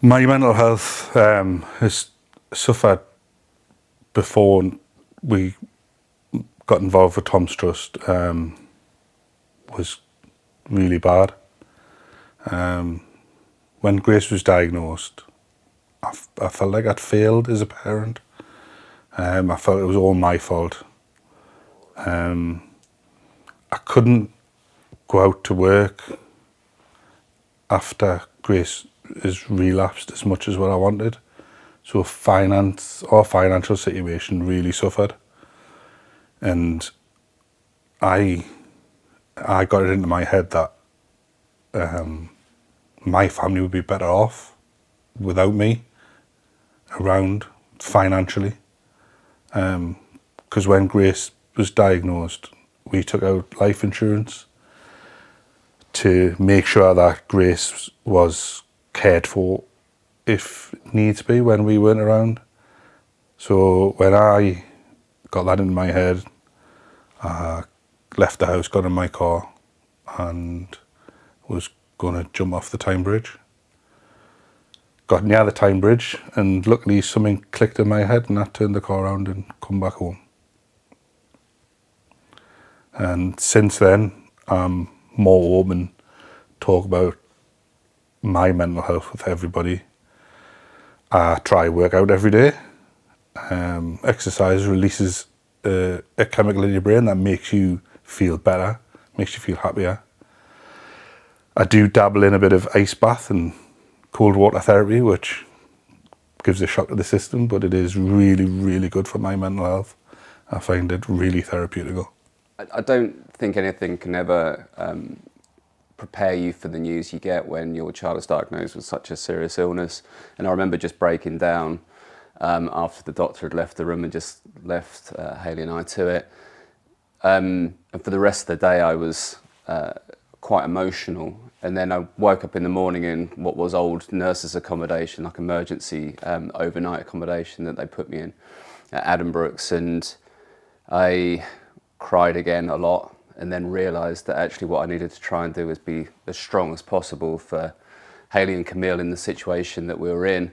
My mental health has suffered before we got involved with Tom's Trust. Was really bad. When Grace was diagnosed, I felt like I'd failed as a parent. I felt it was all my fault. I couldn't go out to work after Grace has relapsed as much as what I wanted. So our financial situation really suffered. And I got it into my head that my family would be better off without me around financially. Because when Grace was diagnosed, we took out life insurance to make sure that Grace was cared for if needs be when we weren't around. So when I got that in my head, I left the house, got in my car and was going to jump off the Tyne Bridge. Got near the Tyne Bridge and luckily something clicked in my head and I turned the car around and come back home. And since then, I'm more open, talk about my mental health with everybody. I try work out every day. Exercise releases a chemical in your brain that makes you feel better, makes you feel happier. I do dabble in a bit of ice bath and cold water therapy, which gives a shock to the system, but it is really, really good for my mental health. I find it really therapeutical. I don't think anything can ever prepare you for the news you get when your child is diagnosed with such a serious illness. And I remember just breaking down after the doctor had left the room and just left Hayley and I to it. And for the rest of the day, I was quite emotional. And then I woke up in the morning in what was old nurses' accommodation, like emergency overnight accommodation that they put me in at Addenbrooke's. And I cried again a lot and then realised that actually what I needed to try and do was be as strong as possible for Hayley and Camille in the situation that we were in.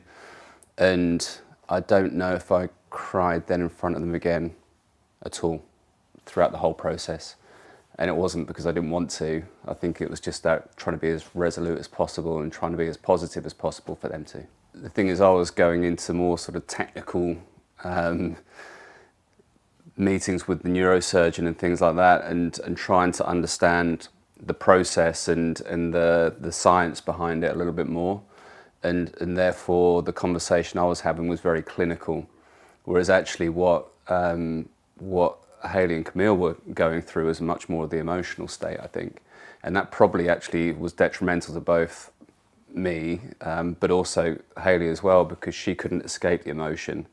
And I don't know if I cried then in front of them again at all throughout the whole process. And it wasn't because I didn't want to. I think it was just that trying to be as resolute as possible and trying to be as positive as possible for them too. The thing is, I was going into more sort of technical meetings with the neurosurgeon and things like that, and trying to understand the process and the science behind it a little bit more. And therefore the conversation I was having was very clinical, whereas actually what Hayley and Camille were going through was much more of the emotional state, I think. And that probably actually was detrimental to both me, but also Hayley as well, because she couldn't escape the emotion.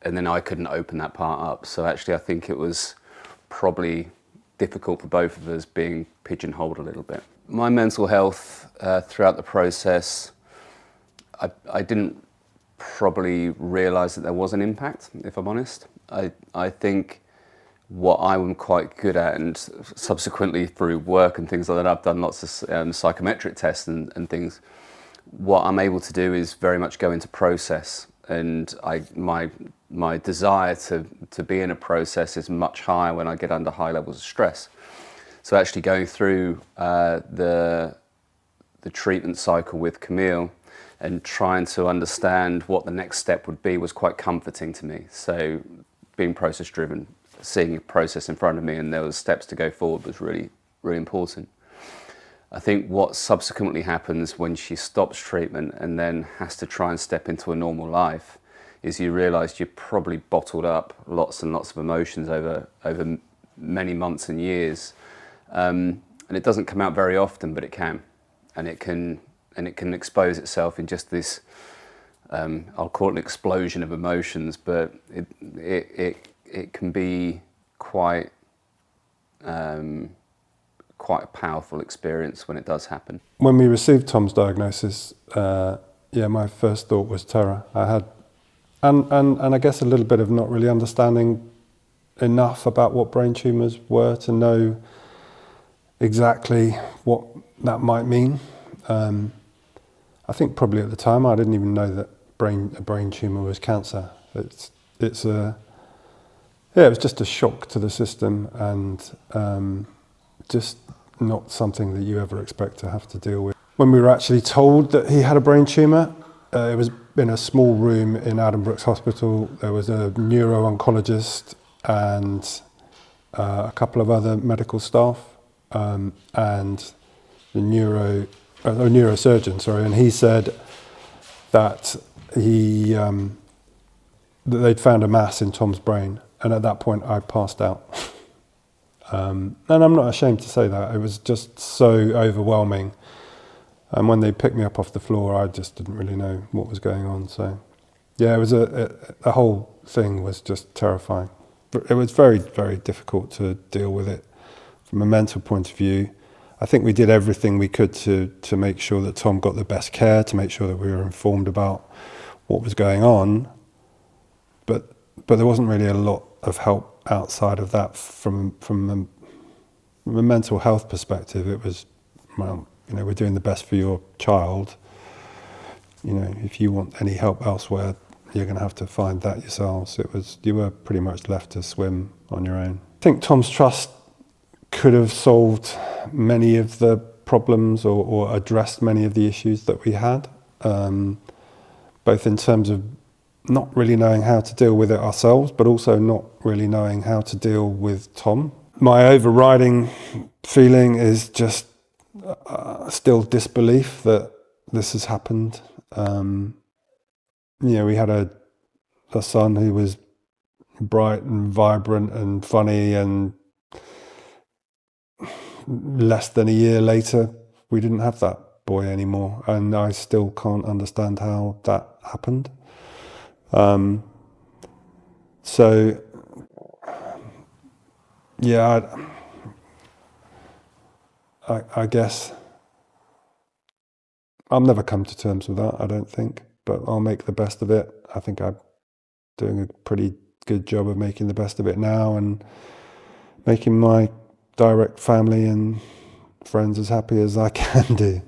And then I couldn't open that part up. So actually I think it was probably difficult for both of us being pigeonholed a little bit. My mental health throughout the process, I didn't probably realise that there was an impact, if I'm honest. I think what I'm quite good at, and subsequently through work and things like that, I've done lots of psychometric tests and things. What I'm able to do is very much go into process, and my desire to be in a process is much higher when I get under high levels of stress. So actually going through the treatment cycle with Camille and trying to understand what the next step would be was quite comforting to me. So being process driven, seeing a process in front of me and there was steps to go forward was really, really important. I think what subsequently happens when she stops treatment and then has to try and step into a normal life is you realise you've probably bottled up lots and lots of emotions over many months and years. And it doesn't come out very often, but it can. And it can expose itself in just this, I'll call it an explosion of emotions, but it can be quite a powerful experience when it does happen. When we received Tom's diagnosis, my first thought was terror. I had, and I guess a little bit of not really understanding enough about what brain tumours were to know exactly what that might mean. I think probably at the time I didn't even know that a brain tumour was cancer. It was just a shock to the system, and just not something that you ever expect to have to deal with. When we were actually told that he had a brain tumour, it was in a small room in Addenbrooke's Hospital. There was a neuro-oncologist and a couple of other medical staff, and the neurosurgeon, sorry, and he said that that they'd found a mass in Tom's brain, and at that point I passed out. And I'm not ashamed to say that. It was just so overwhelming. And when they picked me up off the floor, I just didn't really know what was going on. So, yeah, it was the whole thing was just terrifying. It was very, very difficult to deal with it from a mental point of view. I think we did everything we could to make sure that Tom got the best care, to make sure that we were informed about what was going on. But there wasn't really a lot of help outside of that from a mental health perspective. It was, well, we're doing the best for your child. If you want any help elsewhere, you're going to have to find that yourselves. You were pretty much left to swim on your own. I think Tom's Trust could have solved many of the problems or addressed many of the issues that we had, both in terms of not really knowing how to deal with it ourselves, but also not really knowing how to deal with Tom. My overriding feeling is just still disbelief that this has happened. We had a son who was bright and vibrant and funny, and less than a year later, we didn't have that boy anymore, and I still can't understand how that happened. So, yeah, I guess I'll never come to terms with that, I don't think, but I'll make the best of it. I think I'm doing a pretty good job of making the best of it now and making my direct family and friends as happy as I can do.